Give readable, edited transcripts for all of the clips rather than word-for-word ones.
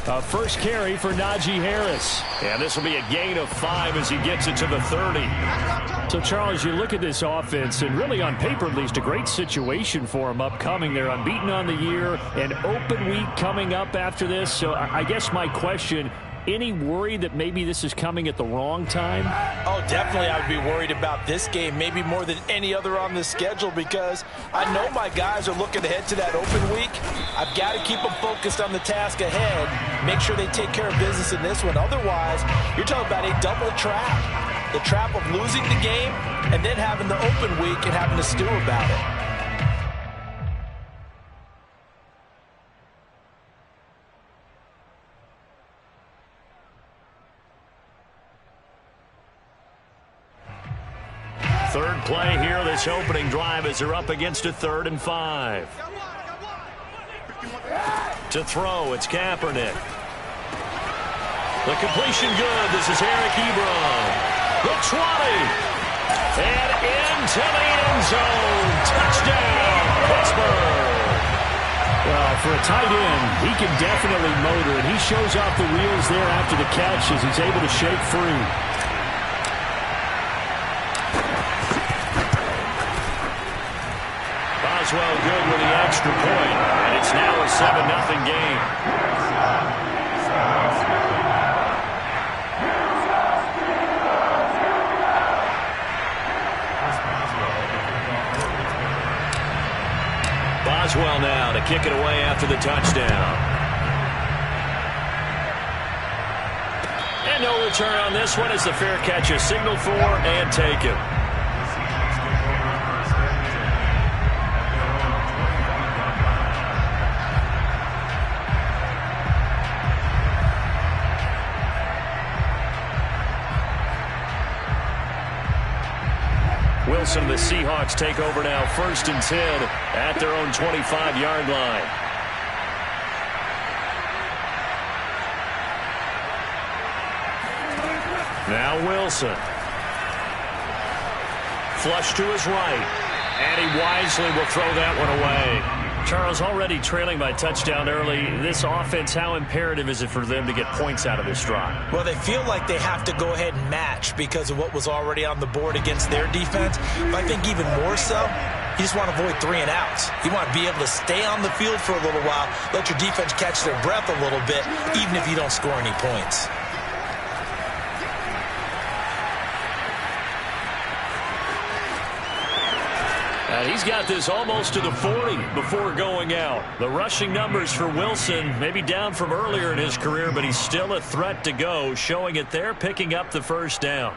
First carry for Najee Harris. And this will be a gain of 5 as he gets it to the 30. So, Charles, you look at this offense, and really on paper at least, a great situation for them upcoming. They're unbeaten on the year, an open week coming up after this. So I guess my question, any worry that maybe this is coming at the wrong time? Oh, definitely I would be worried about this game, maybe more than any other on the schedule, because I know my guys are looking ahead to that open week. I've got to keep them focused on the task ahead, make sure they take care of business in this one. Otherwise, you're talking about a double trap. The trap of losing the game and then having the open week and having to stew about it. Third play here, this opening drive as they're up against a 3rd and 5. To throw, it's Kaepernick. The completion good. This is Eric Ebron. The 20. And into the end zone. Touchdown, Pittsburgh. Well, for a tight end, he can definitely motor, and he shows off the wheels there after the catch as he's able to shake free. Boswell good with the extra point, and it's now a 7-0 game. Boswell now to kick it away after the touchdown. And no return on this one as the fair catch is signaled for and taken. Wilson and the Seahawks take over now, 1st and 10 at their own 25-yard line. Now Wilson. Flush to his right. And he wisely will throw that one away. Charles, already trailing by touchdown early. This offense, how imperative is it for them to get points out of this drive? Well, they feel like they have to go ahead and match because of what was already on the board against their defense. But I think even more so, you just want to avoid 3 and outs. You want to be able to stay on the field for a little while, let your defense catch their breath a little bit, even if you don't score any points. And he's got this almost to the 40 before going out. The rushing numbers for Wilson, maybe down from earlier in his career, but he's still a threat to go, showing it there, picking up the first down.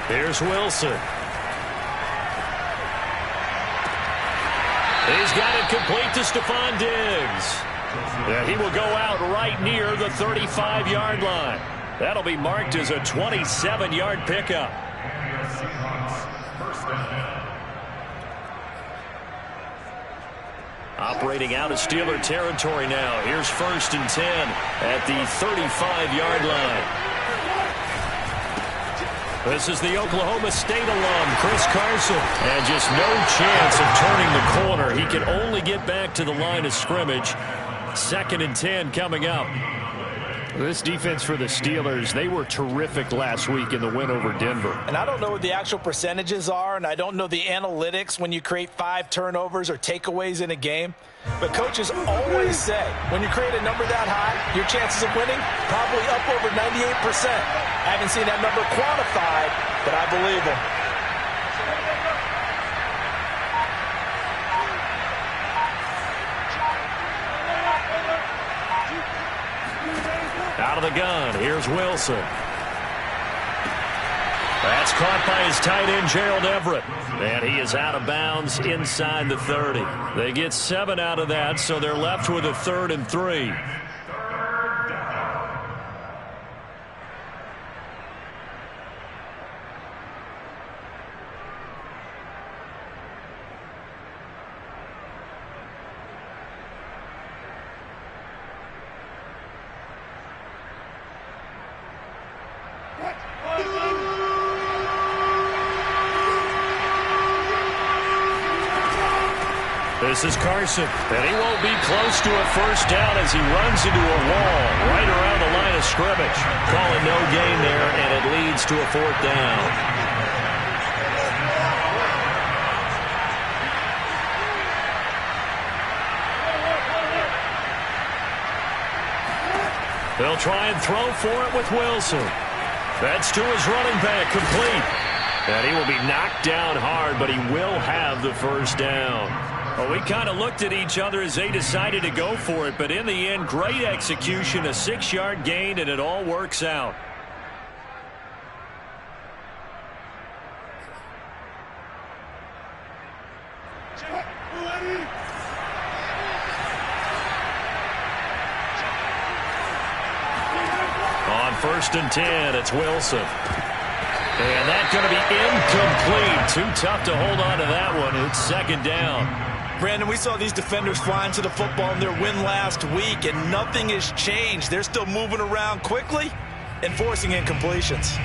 Here's Wilson. He's got it complete to Stephon Diggs. Yeah, he will go out right near the 35-yard line. That'll be marked as a 27-yard pickup. Operating out of Steeler territory now. Here's 1st and 10 at the 35-yard line. This is the Oklahoma State alum, Chris Carson. And just no chance of turning the corner. He can only get back to the line of scrimmage. 2nd and 10 coming up. This defense for the Steelers, they were terrific last week in the win over Denver. And I don't know what the actual percentages are, and I don't know the analytics when you create 5 turnovers or takeaways in a game. But coaches always say, when you create a number that high, your chances of winning probably up over 98%. I haven't seen that number quantified, but I believe them. Out of the gun, here's Wilson. That's caught by his tight end, Gerald Everett. And he is out of bounds inside the 30. They get 7 out of that, so they're left with a 3rd and 3. This is Carson, and he won't be close to a first down as he runs into a wall right around the line of scrimmage. Calling no gain there, and it leads to a fourth down. They'll try and throw for it with Wilson. That's to his running back, complete. And he will be knocked down hard, but he will have the first down. Well, we kind of looked at each other as they decided to go for it, but in the end, great execution, a 6-yard gain, and it all works out. On 1st and 10, it's Wilson. And that's going to be incomplete. Too tough to hold on to that one. It's 2nd down. Brandon, we saw these defenders flying to the football in their win last week, and nothing has changed. They're still moving around quickly and forcing incompletions.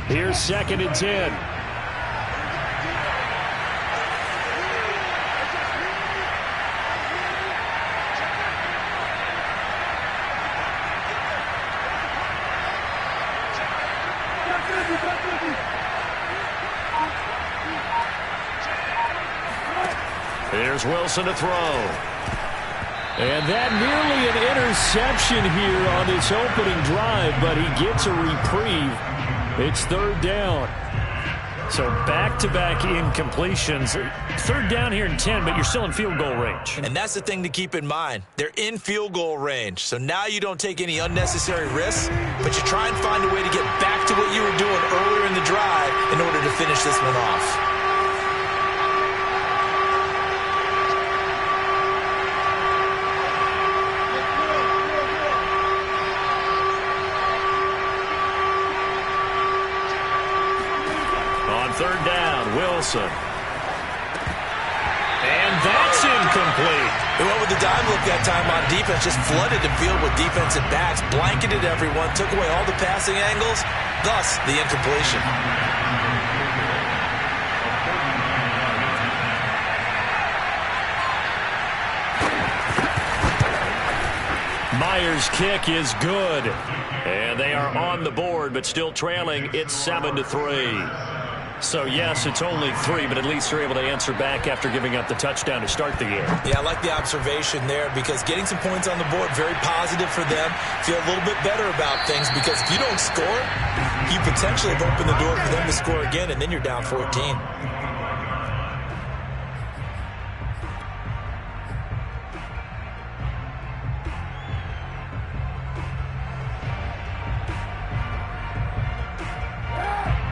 Here's 2nd and 10. Here's Wilson to throw. And that nearly an interception here on this opening drive, but he gets a reprieve. It's 3rd down. So back-to-back incompletions. 3rd down here in 10, but you're still in field goal range. And that's the thing to keep in mind. They're in field goal range. So now you don't take any unnecessary risks, but you try and find a way to get back to what you were doing earlier in the drive in order to finish this one off. On 3rd down, Wilson. And that's incomplete. They went with the dime look that time on defense, just flooded the field with defensive backs, blanketed everyone, took away all the passing angles, thus the incompletion. Myers' kick is good. And they are on the board, but still trailing. It's 7-3. So, yes, it's only 3, but at least they're able to answer back after giving up the touchdown to start the game. Yeah, I like the observation there because getting some points on the board, very positive for them. Feel a little bit better about things because if you don't score, you potentially have opened the door for them to score again, and then you're down 14.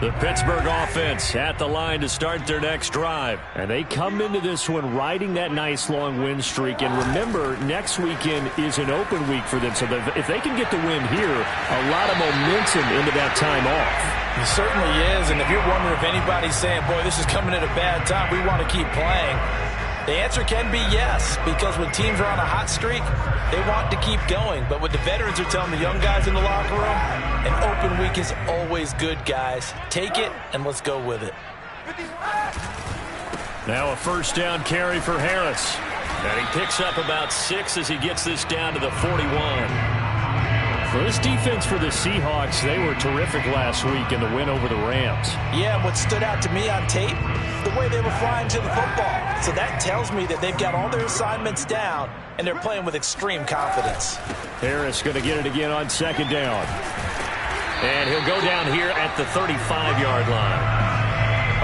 The Pittsburgh offense at the line to start their next drive. And they come into this one riding that nice long win streak. And remember, next weekend is an open week for them. So if they can get the win here, a lot of momentum into that time off. It certainly is. And if you're wondering if anybody's saying, boy, this is coming at a bad time, we want to keep playing, the answer can be yes, because when teams are on a hot streak, they want to keep going. But what the veterans are telling the young guys in the locker room, an open week is always good, guys. Take it, and let's go with it. Now a 1st down carry for Harris. And he picks up about 6 as he gets this down to the 41. For this defense for the Seahawks, they were terrific last week in the win over the Rams. Yeah, what stood out to me on tape, the way they were flying to the football. So that tells me that they've got all their assignments down, and they're playing with extreme confidence. Harris going to get it again on 2nd down. And he'll go down here at the 35-yard line.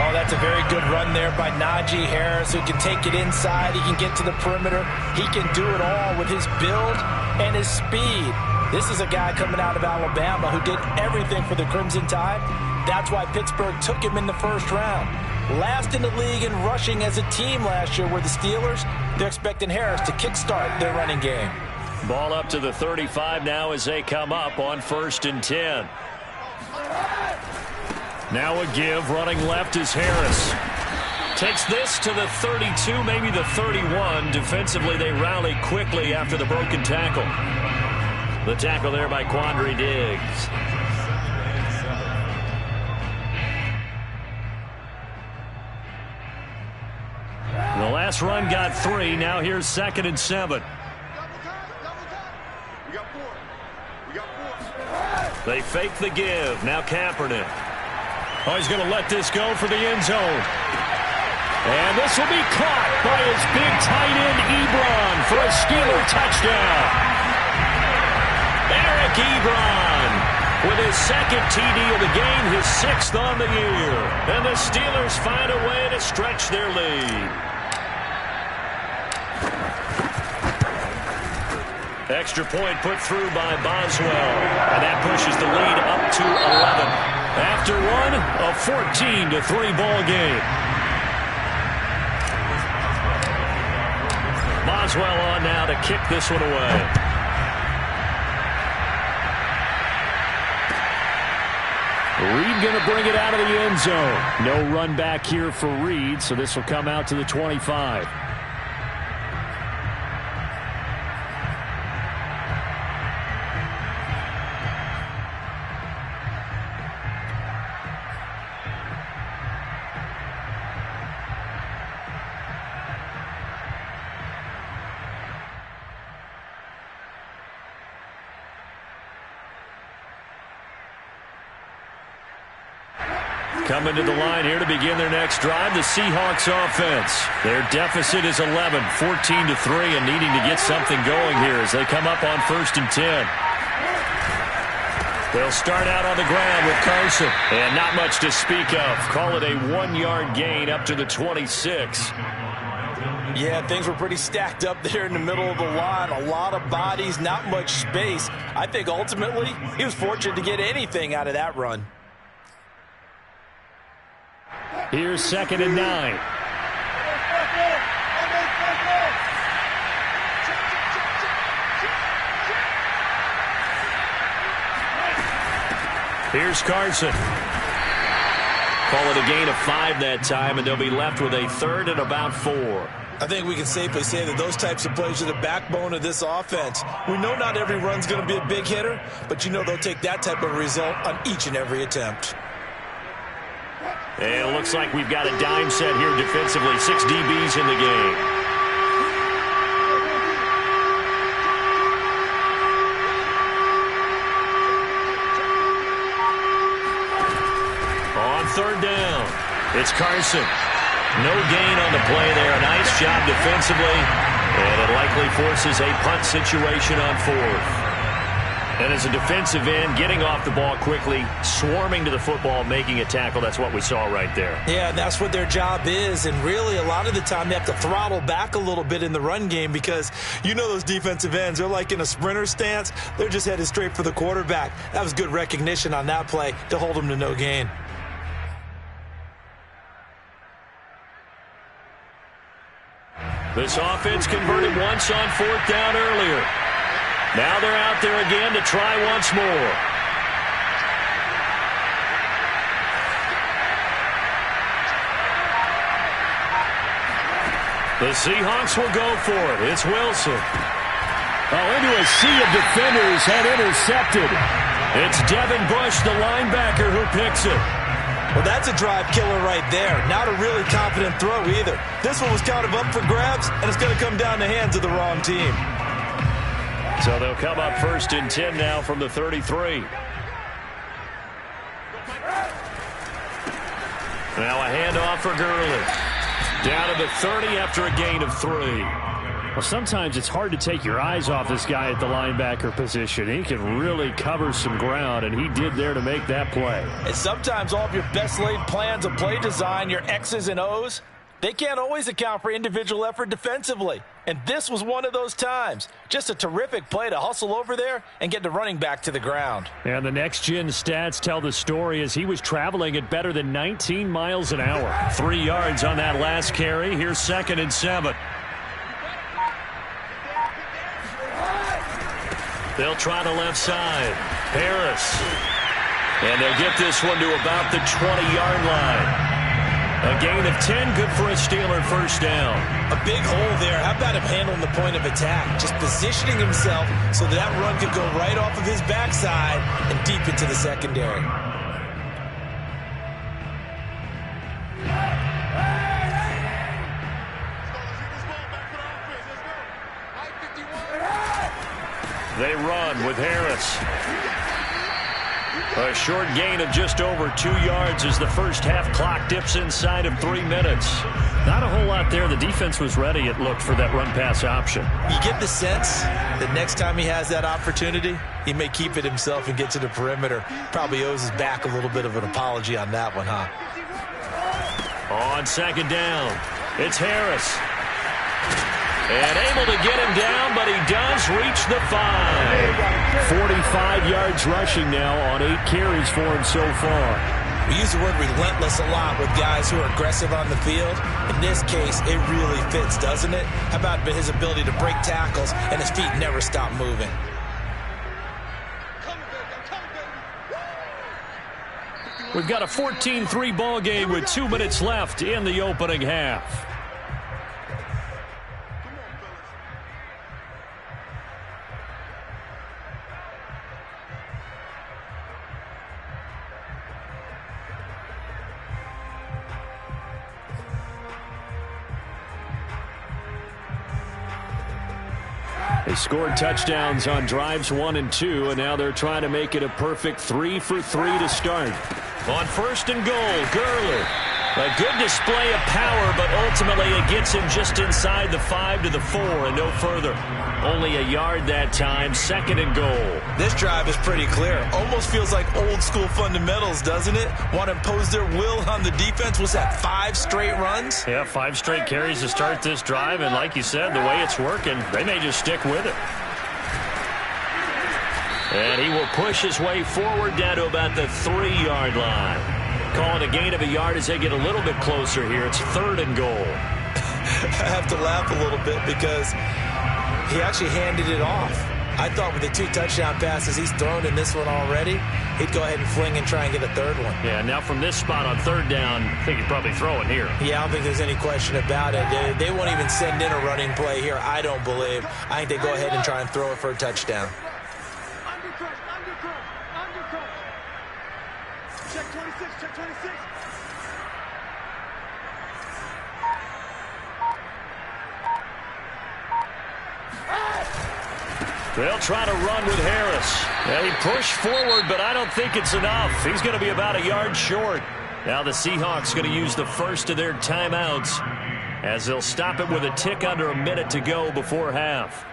Oh, that's a very good run there by Najee Harris, who can take it inside. He can get to the perimeter. He can do it all with his build and his speed. This is a guy coming out of Alabama who did everything for the Crimson Tide. That's why Pittsburgh took him in the 1st round. Last in the league in rushing as a team last year were the Steelers. They're expecting Harris to kickstart their running game. Ball up to the 35 now as they come up on 1st and 10. Now a give. Running left is Harris. Takes this to the 32, maybe the 31. Defensively, they rally quickly after the broken tackle. The tackle there by Quandre Diggs. The last run got 3. Now here's 2nd and 7. They fake the give. Now Kaepernick. Oh, he's going to let this go for the end zone. And this will be caught by his big tight end, Ebron, for a Steeler touchdown. Eric Ebron with his 2nd TD of the game, his 6th on the year. And the Steelers find a way to stretch their lead. Extra point put through by Boswell. And that pushes the lead up to 11. After one, a 14-3 ball game. Boswell on now to kick this one away. Reed going to bring it out of the end zone. No run back here for Reed, so this will come out to the 25. Coming to the line here to begin their next drive, the Seahawks offense. Their deficit is 11, 14-3, and needing to get something going here as they come up on 1st and 10. They'll start out on the ground with Carson. And not much to speak of. Call it a 1-yard gain up to the 26. Yeah, things were pretty stacked up there in the middle of the line. A lot of bodies, not much space. I think ultimately he was fortunate to get anything out of that run. Here's 2nd and 9. Here's Carson. Call it a gain of 5 that time, and they'll be left with a 3rd and about 4. I think we can safely say that those types of plays are the backbone of this offense. We know not every run's going to be a big hitter, but you know they'll take that type of result on each and every attempt. And it looks like we've got a dime set here defensively. 6 DBs in the game. On 3rd down, it's Carson. No gain on the play there. A nice job defensively. And it likely forces a punt situation on 4th. And as a defensive end, getting off the ball quickly, swarming to the football, making a tackle, that's what we saw right there. Yeah, that's what their job is. And really, a lot of the time, they have to throttle back a little bit in the run game because you know those defensive ends, they're like in a sprinter stance. They're just headed straight for the quarterback. That was good recognition on that play to hold them to no gain. This offense converted once on 4th down earlier. Now they're out there again to try once more. The Seahawks will go for it. It's Wilson. Oh, into a sea of defenders and intercepted. It's Devin Bush, the linebacker, who picks it. Well, that's a drive killer right there. Not a really confident throw either. This one was kind of up for grabs, and it's going to come down the hands of the wrong team. So they'll come up 1st and 10 now from the 33. Now a handoff for Gurley. Down to the 30 after a gain of 3. Well, sometimes it's hard to take your eyes off this guy at the linebacker position. He can really cover some ground, and he did there to make that play. And sometimes all of your best laid plans of play design, your X's and O's, they can't always account for individual effort defensively. And this was one of those times. Just a terrific play to hustle over there and get the running back to the ground. And the next-gen stats tell the story as he was traveling at better than 19 miles an hour. 3 yards on that last carry. Here's 2nd and 7. They'll try the left side. Harris. And they'll get this one to about the 20-yard line. A gain of 10, good for a Steeler first down. A big hole there. How about him handling the point of attack? Just positioning himself so that run could go right off of his backside and deep into the secondary. They run with Harris. A short gain of just over 2 yards as the first half clock dips inside of 3 minutes. Not a whole lot there. The defense was ready, it looked, for that run-pass option. You get the sense that next time he has that opportunity, he may keep it himself and get to the perimeter. Probably owes his back a little bit of an apology on that one, huh? On second down, it's Harris. And able to get him down, but he does reach the 5. 45 yards rushing now on 8 carries for him so far. We use the word relentless a lot with guys who are aggressive on the field. In this case, it really fits, doesn't it? How about his ability to break tackles and his feet never stop moving? We've got a 14-3 ball game with 2 minutes left in the opening half. They scored touchdowns on drives 1 and 2, and now they're trying to make it a perfect 3 for 3 to start. On first and goal, Gurley. A good display of power, but ultimately it gets him just inside the 5 to the 4 and no further. Only a yard that time, second and goal. This drive is pretty clear. Almost feels like old school fundamentals, doesn't it? Want to impose their will on the defense. Was that 5 straight runs? Yeah, 5 straight carries to start this drive, and like you said, the way it's working, they may just stick with it. And he will push his way forward down to about the 3-yard line. Calling a gain of a yard as they get a little bit closer here. It's third and goal. I have to laugh a little bit because he actually handed it off. I thought with the 2 touchdown passes he's thrown in this one already, he'd go ahead and fling and try and get a third one. Yeah, now from this spot on third down, I think he'd probably throw it here. Yeah, I don't think there's any question about it. They won't even send in a running play here, I don't believe. I think they go ahead and try and throw it for a touchdown. Check 26, check 26. They'll try to run with Harris. Yeah, he pushed forward, but I don't think it's enough. He's going to be about a yard short. Now the Seahawks going to use the first of their timeouts as they'll stop it with a tick under a minute to go before half.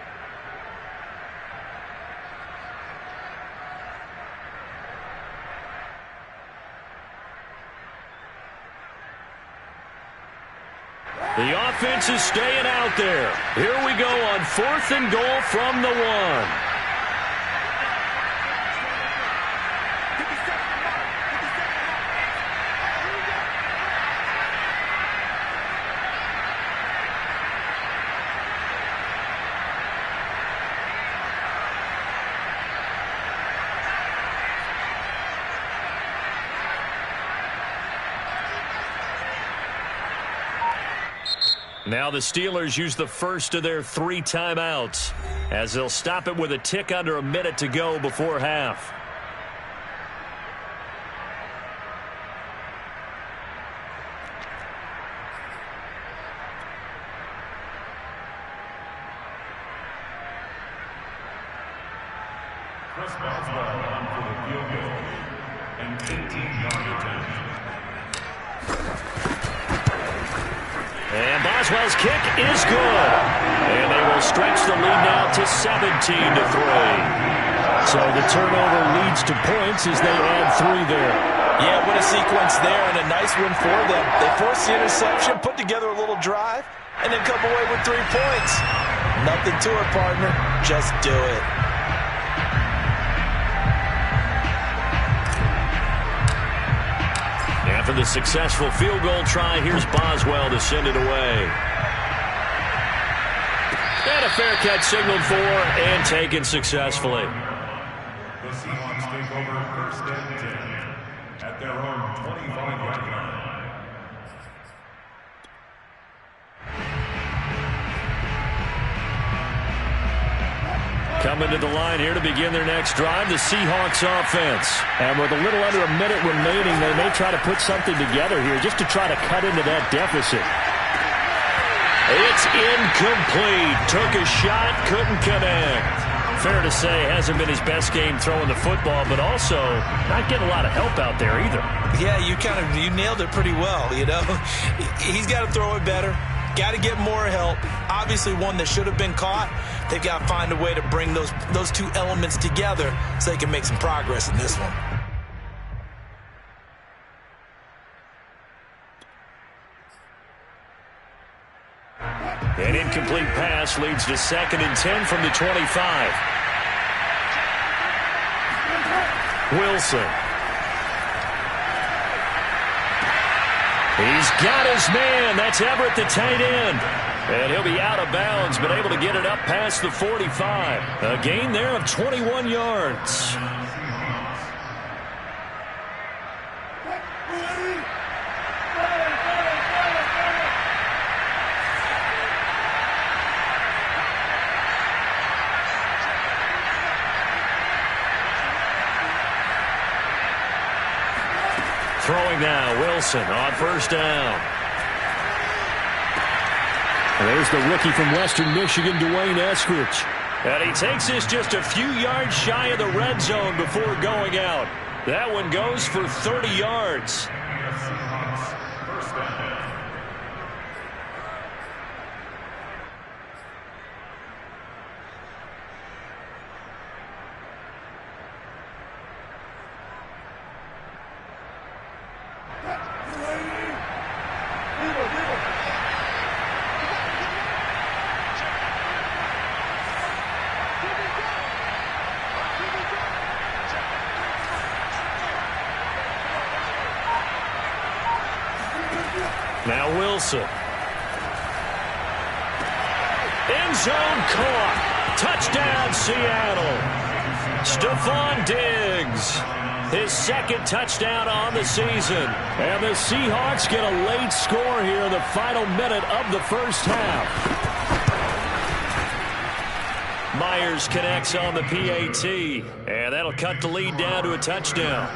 The offense is staying out there. Here we go on fourth and goal from the 1. Now the Steelers use the first of their 3 timeouts as they'll stop it with a tick under a minute to go before half. Chris Boswell on for the field goal and 15-yard attempt. And Boswell's kick is good. And they will stretch the lead now to 17-3. So the turnover leads to points as they add 3 there. Yeah, what a sequence there, and a nice one for them. They forced the interception, put together a little drive, and then come away with 3 points. Nothing to it, partner. Just do it. After the successful field goal try, here's Boswell to send it away. And a fair catch signaled for and taken successfully. The Seahawks take over first and 10 at their own 25-yard line. Coming to the line here to begin their next drive, the Seahawks offense. And with a little under a minute remaining, they may try to put something together here just to try to cut into that deficit. It's incomplete. Took a shot, couldn't connect. Fair to say, hasn't been his best game throwing the football, but also not getting a lot of help out there either. Yeah, you nailed it pretty well, you know. He's got to throw it better. Got to get more help. Obviously one that should have been caught. They've got to find a way to bring those two elements together so they can make some progress in this one. An incomplete pass leads to 2nd and 10 from the 25. Wilson. He's got his man. That's Everett, the tight end. And he'll be out of bounds, but able to get it up past the 45. A gain there of 21 yards. Throwing now, Wilson on 1st down. There's the rookie from Western Michigan, Dwayne Eskridge. And he takes this just a few yards shy of the red zone before going out. That one goes for 30 yards. Now Wilson. End zone caught. Touchdown, Seattle. Stephon Diggs. His 2nd touchdown on the season. And the Seahawks get a late score here in the final minute of the first half. Myers connects on the PAT. And that'll cut the lead down to a touchdown.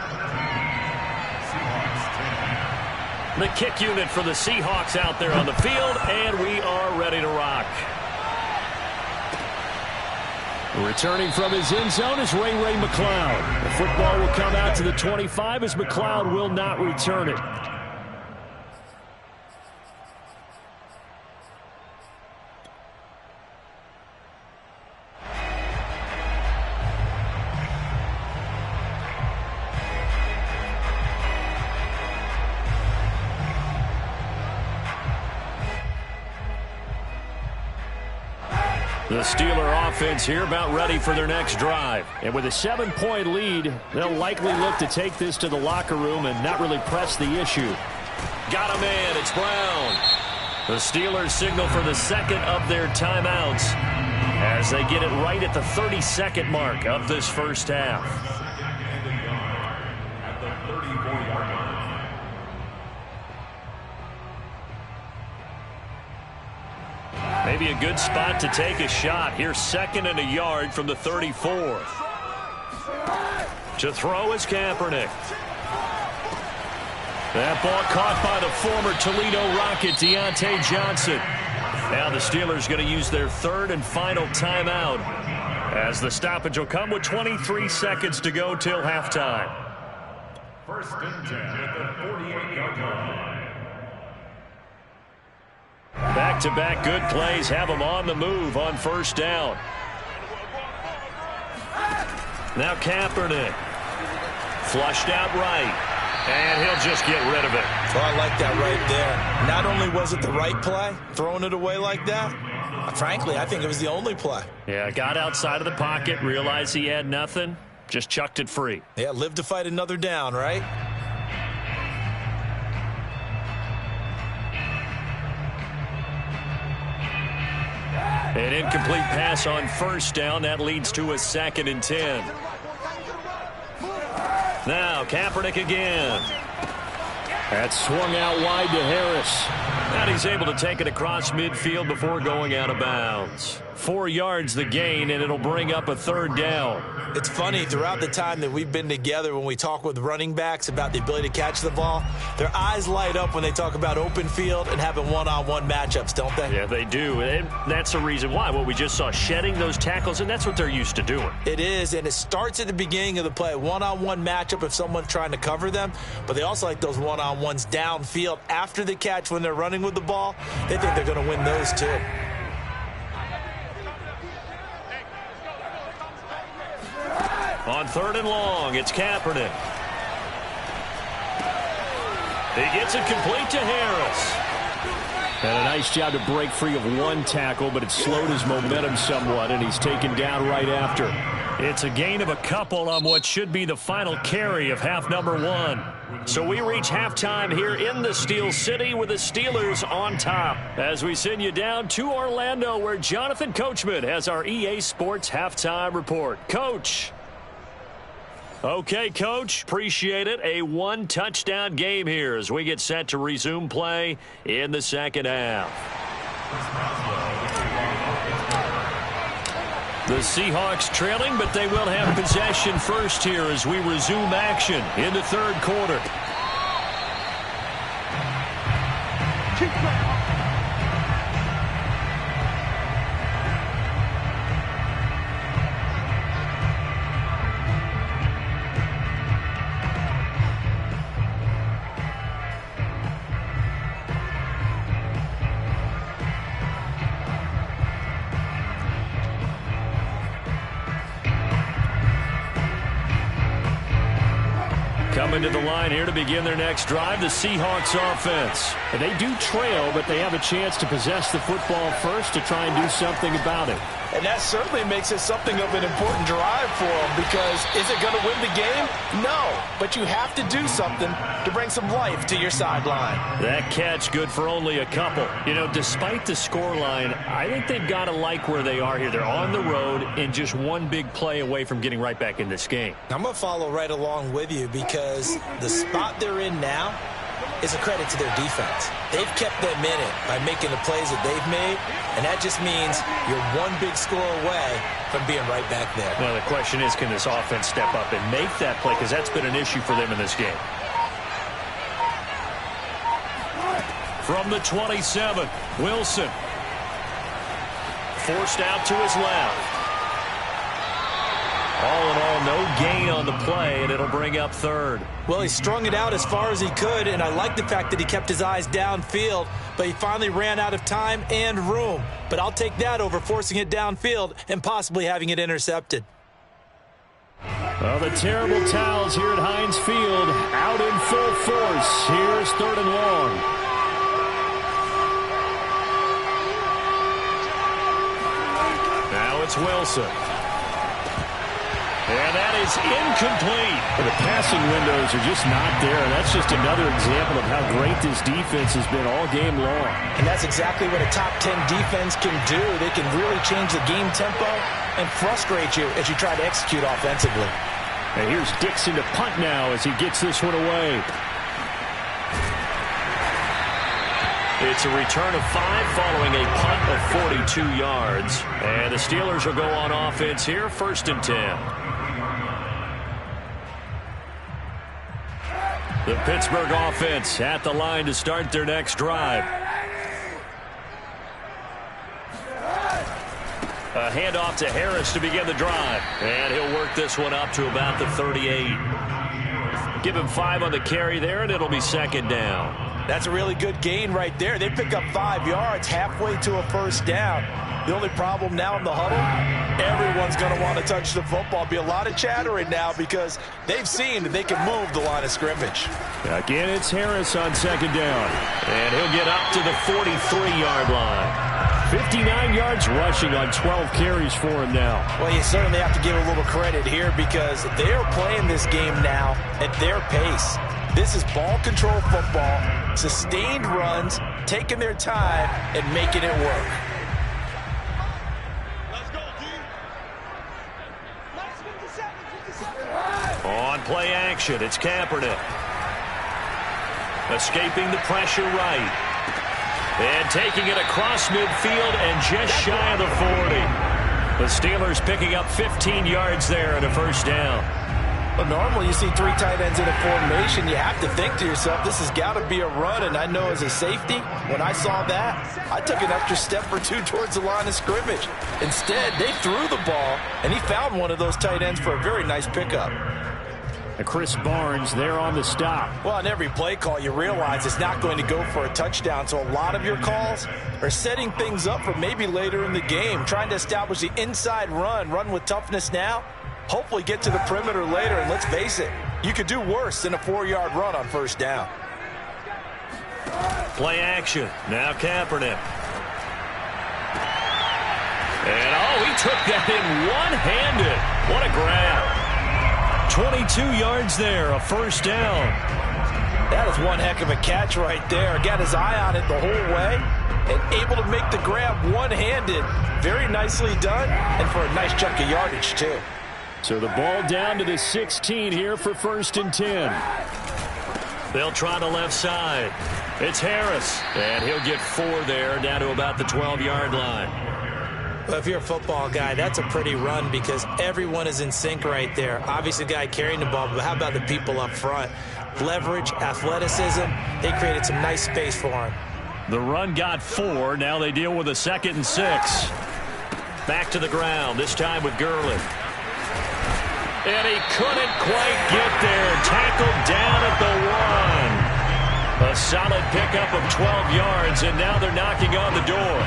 The kick unit for the Seahawks out there on the field, and we are ready to rock. Returning from his end zone is Ray McLeod. The football will come out to the 25 as McLeod will not return it. The Steeler offense here about ready for their next drive. And with a 7-point lead, they'll likely look to take this to the locker room and not really press the issue. Got a man. It's Brown. The Steelers signal for the 2nd of their timeouts as they get it right at the 32nd mark of this first half. At the 34-yard line. Maybe a good spot to take a shot. Here's 2nd and a yard from the 34. To throw is Kaepernick. That ball caught by the former Toledo Rocket, Deontay Johnson. Now the Steelers going to use their 3rd and final timeout as the stoppage will come with 23 seconds to go till halftime. 1st and 10 at the 48-yard line. Back-to-back good plays have them on the move on 1st down. Now Kaepernick. Flushed out right. And he'll just get rid of it. Oh, I like that right there. Not only was it the right play, throwing it away like that, frankly, I think it was the only play. Yeah, got outside of the pocket, realized he had nothing, just chucked it free. Yeah, live to fight another down, right? An incomplete pass on 1st down. That leads to a 2nd and 10. Now Kaepernick again. That's swung out wide to Harris. And he's able to take it across midfield before going out of bounds. 4 yards the gain, and it'll bring up a third down. It's funny, throughout the time that we've been together, when we talk with running backs about the ability to catch the ball, their eyes light up when they talk about open field and having one-on-one matchups, don't they? Yeah, they do. And that's the reason why. Well, we just saw shedding those tackles, and that's what they're used to doing. It is, and it starts at the beginning of the play. One-on-one matchup if someone's trying to cover them, but they also like those one-on-ones downfield after the catch when they're running with the ball. They think they're going to win those too. On 3rd and long, it's Kaepernick. He gets it complete to Harris. And a nice job to break free of one tackle, but it slowed his momentum somewhat, and he's taken down right after. It's a gain of a couple on what should be the final carry of half number 1. So we reach halftime here in the Steel City with the Steelers on top. As we send you down to Orlando, where Jonathan Coachman has our EA Sports halftime report. Coach. Okay, Coach, appreciate it. A 1-touchdown game here as we get set to resume play in the second half. The Seahawks trailing, but they will have possession first here as we resume action in the third quarter. Coming to the line here to begin their next drive, the Seahawks offense. And they do trail, but they have a chance to possess the football first to try and do something about it. And that certainly makes it something of an important drive for them, because is it going to win the game? No, but you have to do something to bring some life to your sideline. That catch good for only a couple. You know, despite the scoreline, I think they've got to like where they are here. They're on the road and just one big play away from getting right back in this game. I'm going to follow right along with you, because the spot they're in now is a credit to their defense. They've kept them in it by making the plays that they've made, and that just means you're one big score away from being right back there. Well, the question is, can this offense step up and make that play, because that's been an issue for them in this game. From the 27, Wilson. Forced out to his left. All in all, no gain on the play, and it'll bring up third. Well, he strung it out as far as he could, and I like the fact that he kept his eyes downfield, but he finally ran out of time and room. But I'll take that over forcing it downfield and possibly having it intercepted. Well, the terrible towels here at Heinz Field out in full force. Here's 3rd and long. Now it's Wilson. And that is incomplete. The passing windows are just not there. And that's just another example of how great this defense has been all game long. And that's exactly what a top 10 defense can do. They can really change the game tempo and frustrate you as you try to execute offensively. And here's Dixon to punt now as he gets this one away. It's a return of 5 following a punt of 42 yards. And the Steelers will go on offense here, 1st and 10. The Pittsburgh offense at the line to start their next drive. A handoff to Harris to begin the drive. And he'll work this one up to about the 38. Give him 5 on the carry there, and it'll be 2nd down. That's a really good gain right there. They pick up 5 yards halfway to a 1st down. The only problem now in the huddle, everyone's going to want to touch the football. Be a lot of chattering now because they've seen that they can move the line of scrimmage. Again, it's Harris on 2nd down. And he'll get up to the 43-yard line. 59 yards rushing on 12 carries for him now. Well, you certainly have to give a little credit here because they're playing this game now at their pace. This is ball control football, sustained runs, taking their time and making it work. On play action, it's Kaepernick. Escaping the pressure right. And taking it across midfield and just shy of the 40. The Steelers picking up 15 yards there and a first down. But normally you see 3 tight ends in a formation. You have to think to yourself, this has got to be a run. And I know as a safety, when I saw that, I took an extra step or 2 towards the line of scrimmage. Instead, they threw the ball, and he found one of those tight ends for a very nice pickup. And Chris Barnes there on the stop. Well, on every play call, you realize it's not going to go for a touchdown. So a lot of your calls are setting things up for maybe later in the game, trying to establish the inside run with toughness now. Hopefully get to the perimeter later, and let's face it, you could do worse than a 4-yard run on first down. Play action. Now Kaepernick. And, he took that in one-handed. What a grab. 22 yards there, a first down. That is one heck of a catch right there. Got his eye on it the whole way and able to make the grab one-handed. Very nicely done, and for a nice chunk of yardage, too. So the ball down to the 16 here for 1st and 10. They'll try the left side. It's Harris, and he'll get 4 there, down to about the 12-yard line. Well, if you're a football guy, that's a pretty run because everyone is in sync right there. Obviously, the guy carrying the ball, but how about the people up front? Leverage, athleticism, they created some nice space for him. The run got 4. Now they deal with a 2nd and 6. Back to the ground, this time with Gurley. And he couldn't quite get there. Tackled down at the 1. A solid pickup of 12 yards, and now they're knocking on the door.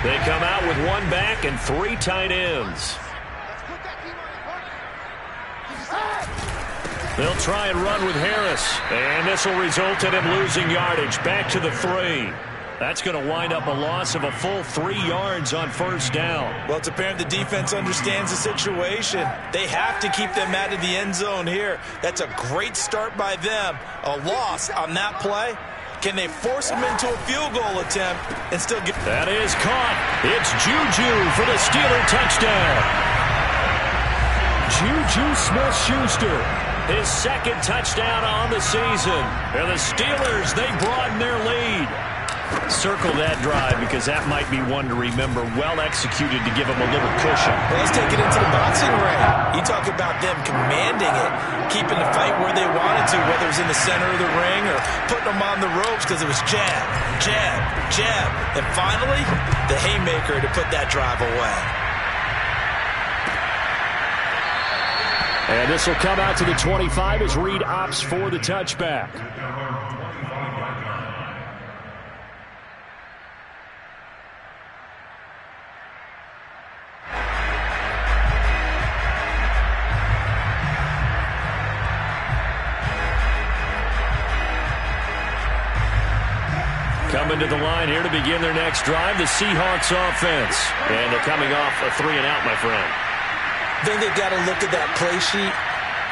They come out with 1 back and 3 tight ends. They'll try and run with Harris. And this will result in him losing yardage. Back to the 3. That's going to wind up a loss of a full 3 yards on first down. Well, it's apparent the defense understands the situation. They have to keep them out of the end zone here. That's a great start by them. A loss on that play. Can they force him into a field goal attempt and still get... That is caught. It's Juju for the Steeler touchdown. Juju Smith-Schuster, his 2nd touchdown on the season. And the Steelers, they broaden their lead. Circle that drive because that might be one to remember. Well executed to give them a little cushion. Well, let's take it into the boxing ring. You talk about them commanding it, keeping the fight where they wanted to, whether it was in the center of the ring or putting them on the ropes because it was jab, jab, jab. And finally, the haymaker to put that drive away. And this will come out to the 25 as Reed opts for the touchback. Coming to the line here to begin their next drive, the Seahawks offense. And they're coming off a 3 and out, my friend. I think they've got to look at that play sheet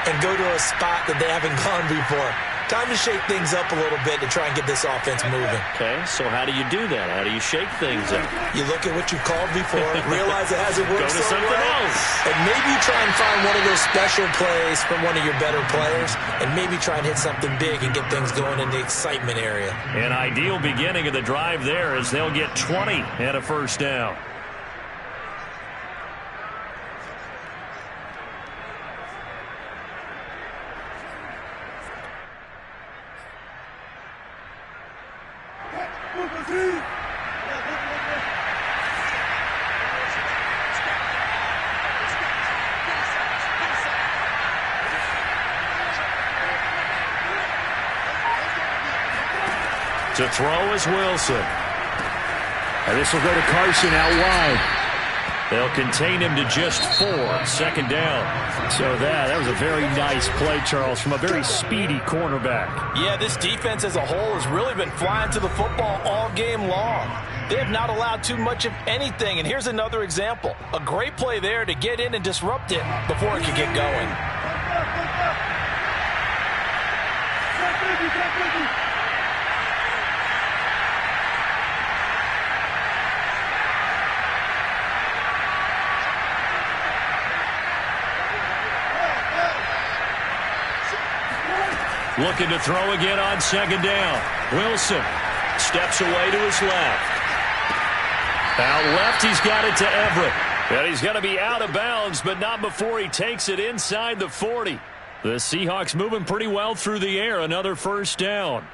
and go to a spot that they haven't gone before. Time to shake things up a little bit to try and get this offense moving. Okay, so how do you do that? How do you shake things up? You look at what you called before, realize it hasn't worked Go to so something well, else. and maybe you try and find one of those special plays from one of your better players, and maybe try and hit something big and get things going in the excitement area. An ideal beginning of the drive there as they'll get 20 and a first down. To throw is Wilson. And this will go to Carson out wide. They'll contain him to just 4. 2nd down. So that was a very nice play, Charles, from a very speedy cornerback. Yeah, this defense as a whole has really been flying to the football all game long. They have not allowed too much of anything. And here's another example. A great play there to get in and disrupt it before it could get going. Looking to throw again on second down. Wilson steps away to his left. Out left, he's got it to Everett. And he's going to be out of bounds, but not before he takes it inside the 40. The Seahawks moving pretty well through the air. Another first down.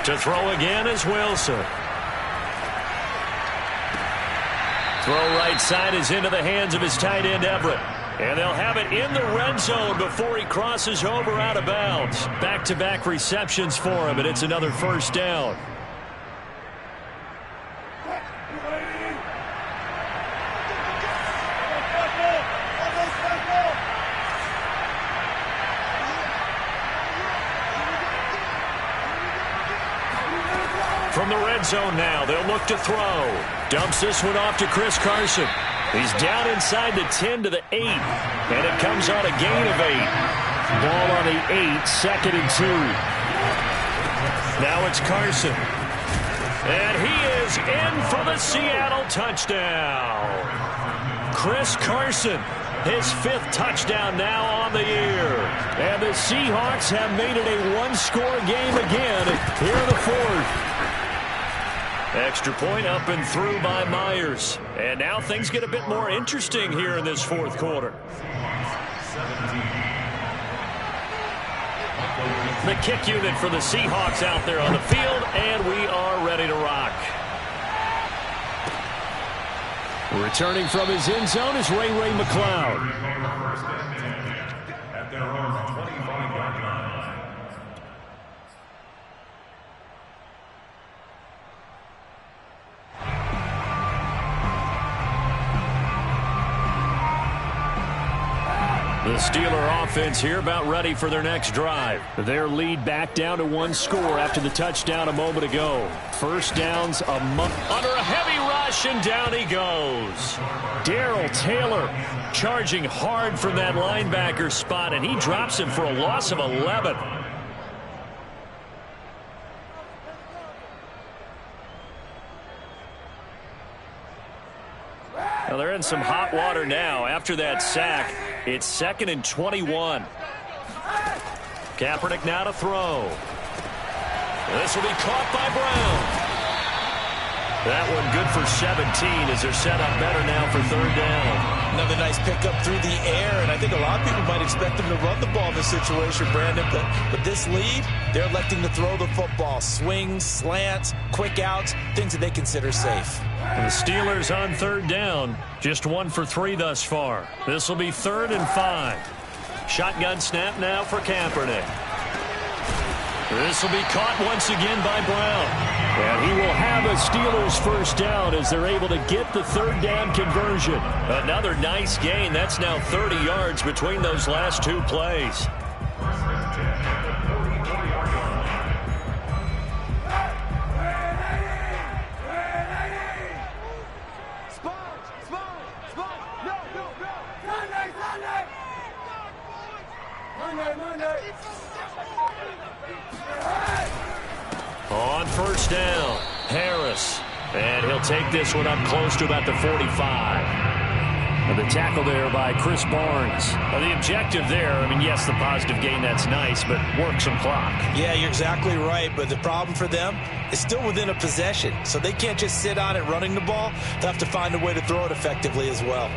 To throw again is Wilson. Throw right side is into the hands of his tight end, Everett. And they'll have it in the red zone before he crosses over out of bounds. Back-to-back receptions for him, and it's another first down. From the red zone now, they'll look to throw. Dumps this one off to Chris Carson. He's down inside the 10 to the 8. And it comes on a gain of 8. Ball on the 8, 2nd and 2. Now it's Carson. And he is in for the Seattle touchdown. Chris Carson, his 5th touchdown now on the year. And the Seahawks have made it a one-score game again here in the 4th. Extra point up and through by Myers. And now things get a bit more interesting here in this 4th quarter. The kick unit for the Seahawks out there on the field, and we are ready to rock. Returning from his end zone is Ray McCloud. At their own 25-yard line. The Steeler offense here about ready for their next drive. Their lead back down to 1 score after the touchdown a moment ago. First downs under a heavy rush, and down he goes. Darrell Taylor charging hard from that linebacker spot, and he drops him for a loss of 11. Well, they're in some hot water now. After that sack, it's 2nd and 21. Kaepernick now to throw. This will be caught by Brown. That one good for 17 as they're set up better now for 3rd down. Another nice pickup through the air, and I think a lot of people might expect them to run the ball in this situation, Brandon, but with this lead, they're electing to throw the football. Swings, slants, quick outs, things that they consider safe. And the Steelers on 3rd down, just 1 for 3 thus far. This will be 3rd and 5. Shotgun snap now for Kaepernick. This will be caught once again by Brown. And he will have a Steelers first down as they're able to get the 3rd down conversion. Another nice gain. That's now 30 yards between those last 2 plays. On first down, Harris. And he'll take this one up close to about the 45. And the tackle there by Chris Barnes. The objective there, I mean, yes, the positive gain, that's nice, but work some clock. Yeah, you're exactly right, but the problem for them is still within a possession. So they can't just sit on it running the ball. They'll have to find a way to throw it effectively as well.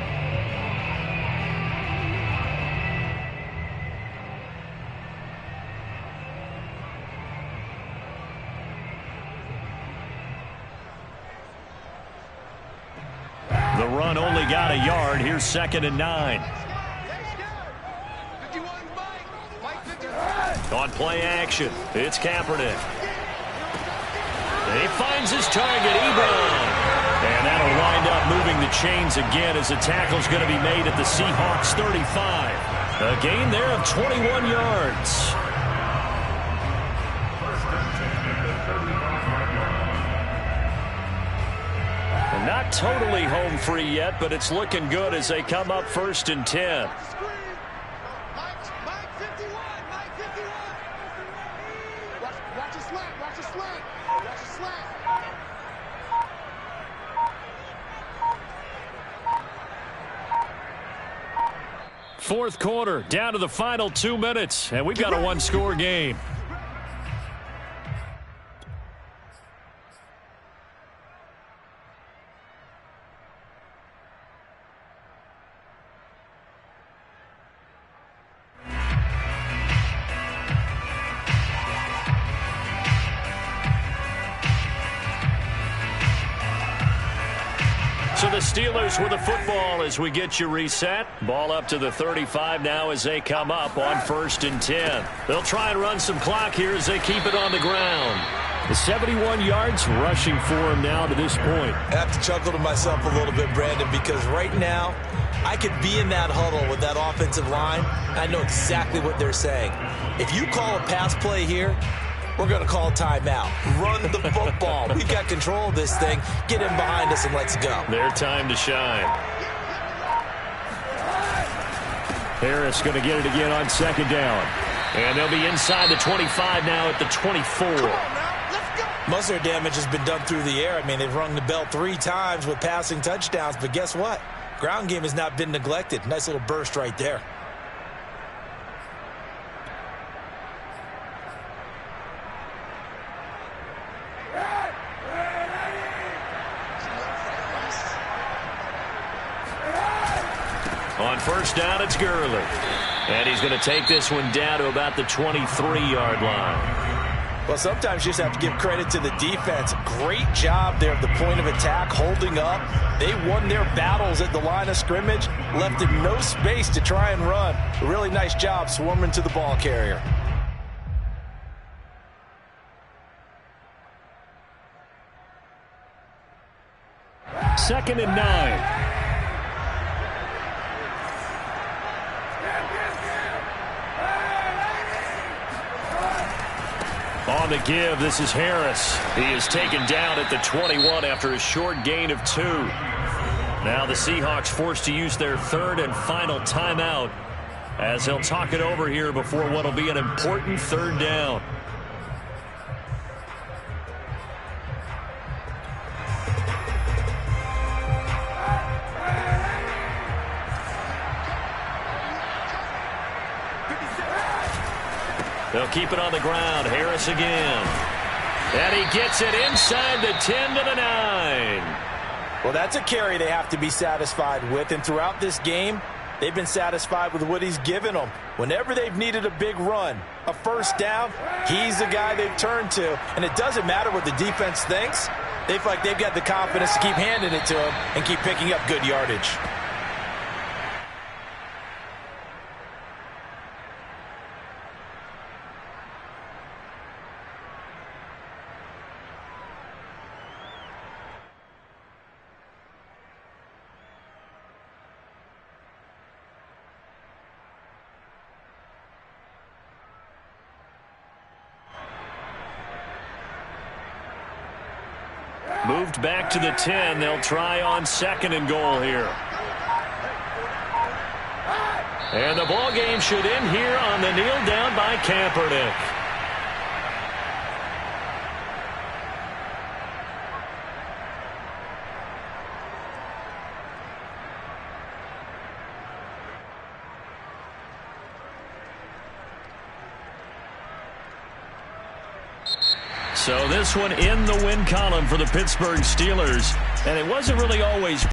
The run only got a yard. Here's 2nd and 9. On play action, it's Kaepernick. He finds his target, Ebron. And that'll wind up moving the chains again as the tackle's going to be made at the Seahawks 35. A gain there of 21 yards. Not not totally home free yet, but it's looking good as they come up 1st and 10. Mike 51, Mike 51. Watch your slant, watch your slant, watch your slant. Fourth quarter, down to the final 2 minutes, and we've got a one-score game. So the Steelers with the football as we get you reset. Ball up to the 35 now as they come up on 1st and 10. They'll try and run some clock here as they keep it on the ground. The 71 yards rushing for him now to this point. I have to chuckle to myself a little bit, Brandon, because right now I could be in that huddle with that offensive line. I know exactly what they're saying. If you call a pass play here, we're going to call timeout. Run the football. We've got control of this thing. Get in behind us and let's go. Their time to shine. Harris going to get it again on 2nd down. And they'll be inside the 25 now at the 24. Most of their damage has been done through the air. I mean, they've rung the bell 3 times with passing touchdowns. But guess what? Ground game has not been neglected. Nice little burst right there. On 1st down, it's Gurley. And he's going to take this one down to about the 23-yard line. Well, sometimes you just have to give credit to the defense. Great job there at the point of attack, holding up. They won their battles at the line of scrimmage, left them no space to try and run. A really nice job swarming to the ball carrier. Second and 9. On the give, this is Harris. He is taken down at the 21 after a short gain of 2. Now the Seahawks forced to use their 3rd and final timeout as they'll talk it over here before what will be an important 3rd down. They'll keep it on the ground. Harris again. And he gets it inside the 10 to the 9. Well, that's a carry they have to be satisfied with. And throughout this game, they've been satisfied with what he's given them. Whenever they've needed a big run, a 1st down, he's the guy they've turned to. And it doesn't matter what the defense thinks. They feel like they've got the confidence to keep handing it to him and keep picking up good yardage. Moved back to the 10. They'll try on 2nd and goal here. And the ball game should end here on the kneel down by Kaepernick. So this one in the win column for the Pittsburgh Steelers. And it wasn't really always